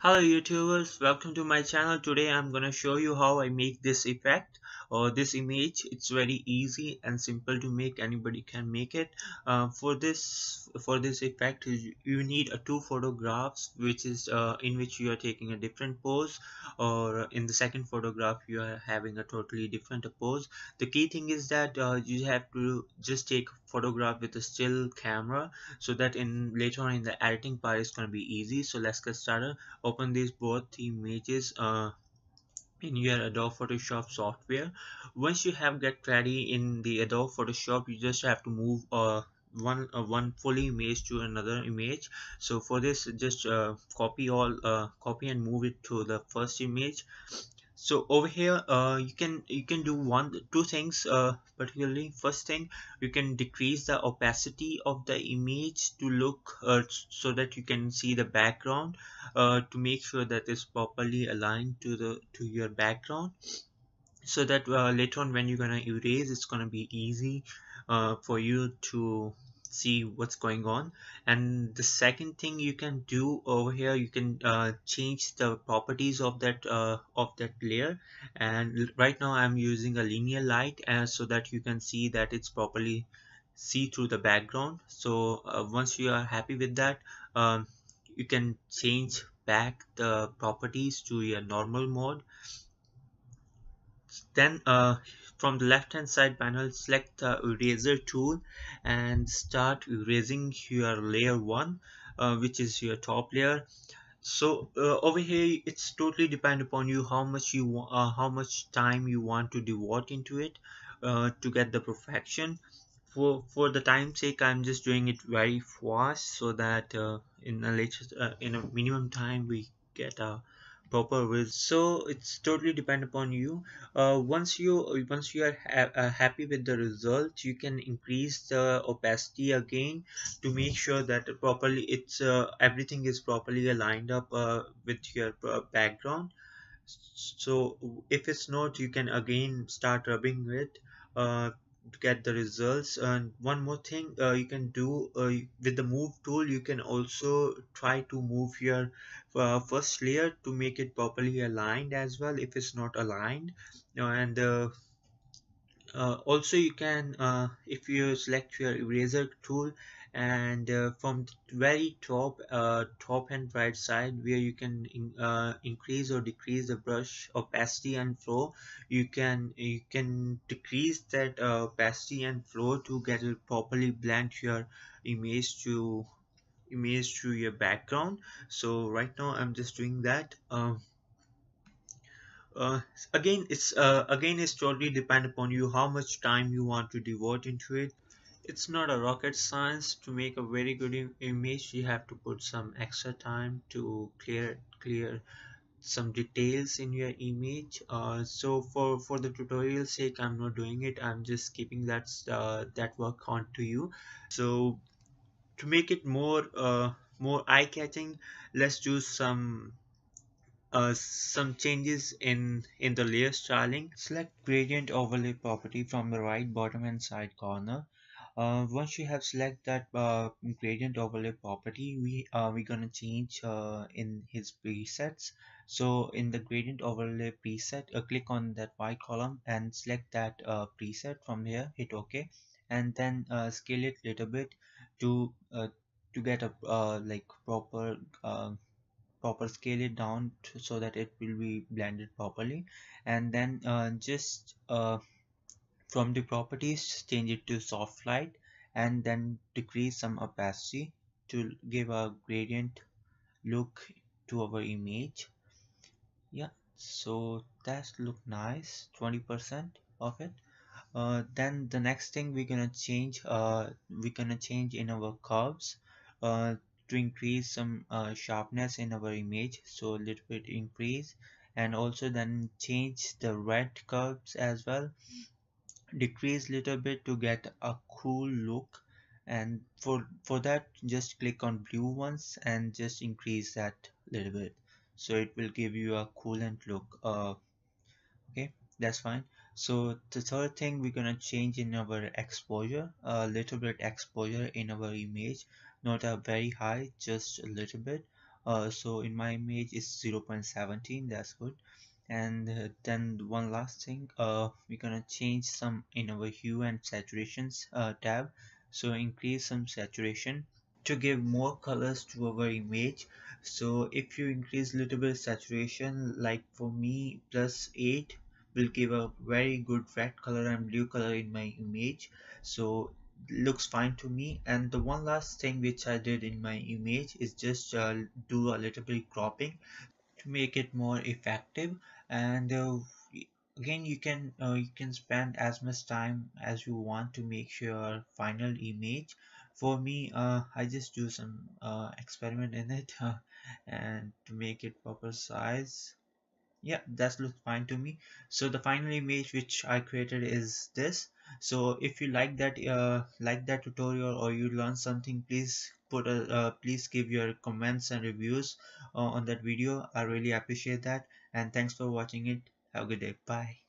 Hello YouTubers, welcome to my channel. Today I'm gonna show you how I make this effect or this image. It's very easy and simple to make. Anybody can make it. For this effect, you need two photographs, which is in which you are taking a different pose, or in the second photograph you are having a totally different pose. The key thing is that you have to just take a photograph with a still camera, so that in later on in the editing part it's gonna be easy. So let's get started. Open these both images in your Adobe Photoshop software. Once you have get ready in the Adobe Photoshop, you just have to move one full image to another image. So for this, just copy and move it to the first image. So over here you can do two things, particularly first thing, you can decrease the opacity of the image to look so that you can see the background, to make sure that it's properly aligned to your background, so that later on when you're gonna erase, it's gonna be easy for you to see what's going on. And the second thing you can do over here, you can change the properties of that layer. And right now I'm using a linear light, so that you can see that it's properly see through the background. So once you are happy with that, you can change back the properties to your normal mode. Then from the left hand side panel, select the eraser tool and start erasing your layer 1, which is your top layer. So over here it's totally depend upon you how much time you want to devote into it to get the perfection. For the time sake, I'm just doing it very fast, so that in a minimum time we get a proper result. So it's totally depend upon you. Once you are happy with the result, you can increase the opacity again to make sure that properly it's everything is properly aligned up with your background. So if it's not, you can again start rubbing it to get the results. And one more thing you can do, with the move tool, you can also try to move your first layer to make it properly aligned as well if it's not aligned. And also you can, if you select your eraser tool, and from the very top and right side, where you can increase or decrease the brush opacity and flow, you can decrease that opacity and flow to get it properly blend your image to your background. So right now I'm just doing that. uh, again it's totally depend upon you how much time you want to devote into it. It's not a rocket science. To make a very good image, you have to put some extra time to clear some details in your image. So for the tutorial sake, I'm not doing it. I'm just keeping that work on to you. So to make it more eye-catching, let's do some changes in the layer styling. Select gradient overlay property from the right bottom and side corner. Once you have select that gradient overlay property, we're gonna change in his presets. So in the gradient overlay preset, click on that white column and select that preset from here. Hit OK, and then scale it little bit to get a like proper scale it down so that it will be blended properly. And then just from the properties, change it to soft light, and then decrease some opacity to give a gradient look to our image. Yeah, so that look nice, 20% of it. Then the next thing we're gonna change in our curves uh, to increase some sharpness in our image, so a little bit increase. And also then change the red curves as well, decrease little bit to get a cool look. And for that, just click on blue ones and just increase that little bit, so it will give you a coolant look. Okay, that's fine. So the third thing, we're gonna change in our exposure, a little bit exposure in our image, not a very high, just a little bit. So in my image is 0.17. That's good. And then one last thing, we're gonna change some in our hue and saturations tab. So increase some saturation to give more colors to our image. So if you increase little bit saturation, like for me +8 will give a very good red color and blue color in my image. So looks fine to me. And the one last thing which I did in my image is just do a little bit cropping to make it more effective. And again, you can spend as much time as you want to make your final image. For me, I just do some experiment in it and to make it proper size. Yeah, that looks fine to me. So the final image which I created is this. So if you like that tutorial or you learn something, please please give your comments and reviews on that video. I really appreciate that, and thanks for watching it. Have a good day. Bye.